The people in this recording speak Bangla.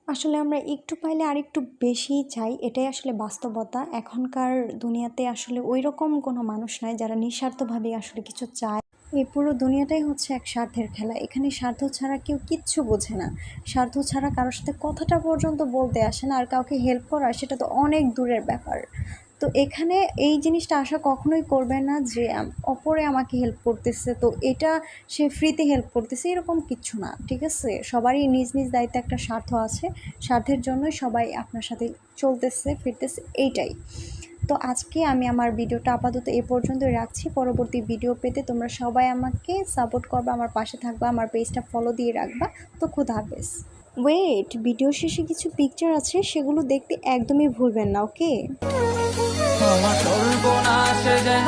আসলে আমরা একটু পাইলে আরেকটু বেশিই চাই। এটাই আসলে বাস্তবতা। এখনকার দুনিয়াতে আসলে ঐরকম কোনো মানুষ নাই যারা নিঃস্বার্থভাবে আসলে কিছু চায়। এই পুরো দুনিয়াটাই হচ্ছে এক স্বার্থের খেলা। এখানে স্বার্থ ছাড়া কেউ কিচ্ছু বোঝে না। স্বার্থ ছাড়া কারো সাথে কথাটা পর্যন্ত বলতে আসে না। আর কাউকে হেল্প করা সেটা তো অনেক দূরের ব্যাপার। তো এখানে এই জিনিসটা আশা কখনোই করবে না যে অপরে আমাকে হেল্প করতেছে তো এটা সে ফ্রিতে হেল্প করতেছে, এরকম কিচ্ছু না। ঠিক আছে? সবারই নিজ নিজ দায়িত্বে একটা স্বার্থ আছে। স্বার্থের জন্যই সবাই আপনার সাথে চলতেছে ফিরতেছে, এইটাই। তো আজকে আমি আমার ভিডিওটা আপাতত এ পর্যন্তই রাখছি। পরবর্তী ভিডিও পেতে তোমরা সবাই আমাকে সাপোর্ট করবা, আমার পাশে থাকবা, আমার পেজটা ফলো দিয়ে রাখবা। তো খোদা হাফেজ। ওয়েট, ভিডিও শেষে কিছু পিকচার আছে, সেগুলো দেখতে একদমই ভুলবেন না, ওকে? আমার সর্বনাশ যেন